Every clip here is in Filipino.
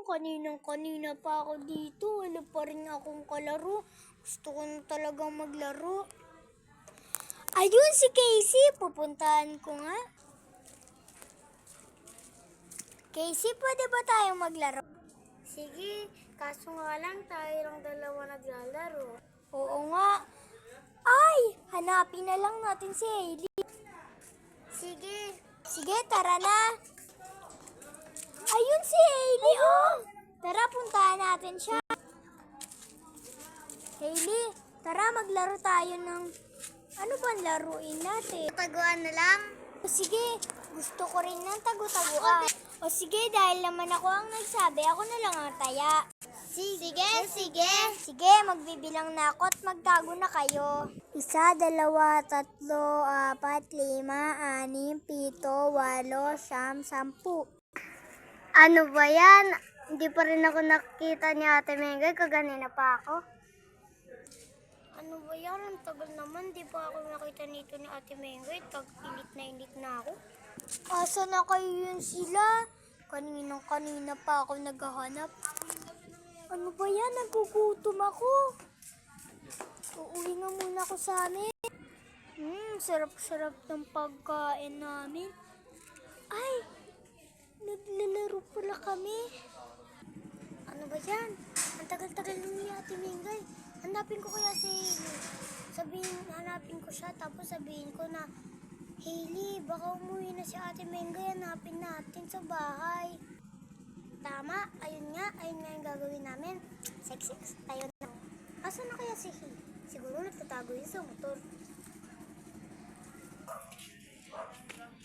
Kaninang-kanina pa ako dito. Wala pa rin akong kalaro. Gusto ko na talagang maglaro. Ayun si Casey. Pupuntahan ko nga. Casey, pwede ba tayong maglaro? Sige, kaso nga lang tayo lang dalawa naglalaro. Oo nga. Ay, hanapin na lang natin si Hailey. Sige, tara na. Ayun si Hailey, oh. Tara, puntahan natin siya. Hailey, tara maglaro tayo ng... Ano bang laruin natin? Taguan na lang. Sige, gusto ko rin ng tagu-taguan. O sige, dahil naman ako ang nagsabi, ako na lang ang taya. Sige. Sige, magbibilang na ako at magtago na kayo. 1, 2, 3, 4, 5, 6, 7, 8, 9, 10. Ano ba yan? Hindi pa rin ako nakita ni Ate Mengay, kaganina pa ako. Ano ba yan? Ang tagal naman, di pa ako nakita nito ni Ate Mengay. Init na ako. Asa na kayo yun sila? Kanina pa ako naghahanap. Ano ba yan? Nagugutom ako. Uuwi nga muna ako sa amin. Sarap-sarap ng pagkain namin. Ay, naglalaro pala kami. Ano ba yan? Ang tagal-tagal nung ni Ate Mengay. Hanapin ko kaya si Hailey. Hanapin ko siya, tapos sabihin ko na, Hailey, baka umuwi na si Ate Mengay, hanapin natin sa bahay. Tama, ayun nga yung gagawin namin. Sexy, tayo na. Asan na kaya si Hailey? Siguro nagtatago yun sa motor.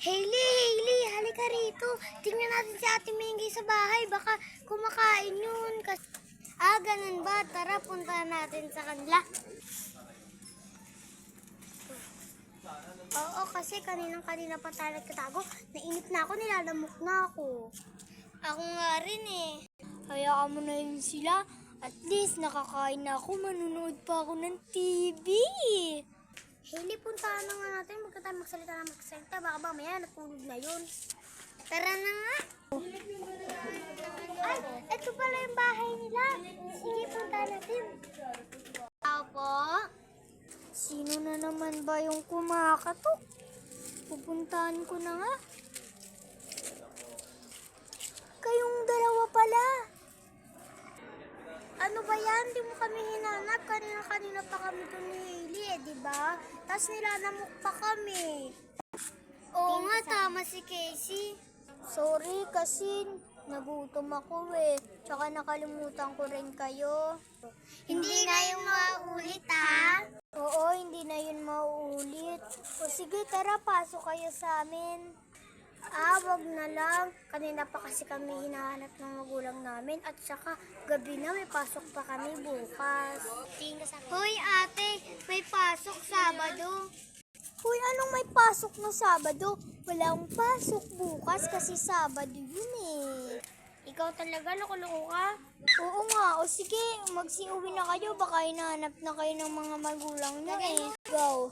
Hailey, halika rito. Tingnan natin si Ate Mengay sa bahay, baka kumakain yun. Ganun ba? Tara, punta natin sa kanila. Oo, kasi kanina pa tayo nagtatago. Nainip na ako, nilalamok na ako. Ako nga rin eh. Hayaan mo na yun sila. At least nakakain na ako. Manunood pa ako ng TV. Hailey, puntahan na nga natin. Huwag na tayo magsalita. Baka mamaya natulog na yun. Tara na nga. Ay, eto pala yung bahay nila. Sige, puntahan natin. Opo. Sino na naman ba yung kumakatok? Pupuntahan ko na nga. Kayong dalawa pala. Ano ba yan? Di mo kami hinanap. Kanina pa kami doon ni Hailey diba? Tapos nilalamok pa kami. Oo nga, tama si Casey. Sorry kasi nagutom ako eh. Tsaka nakalimutan ko rin kayo. Hindi na yung mauulit ha? Oo, hindi na yun mauulit. O sige, tara, pasok kayo sa amin. Wag na lang. Kanina pa kasi kami hinahanap ng magulang namin at saka gabi na may pasok pa kami bukas. Hoy ate, may pasok Sabado. Hoy, anong may pasok no Sabado? Wala akong pasok bukas kasi Sabado yun eh. Ikaw talaga, loko-loko ka? Oo nga, o sige, magsiuwi na kayo. Baka hinahanap na kayo ng mga magulang nyo eh. Go.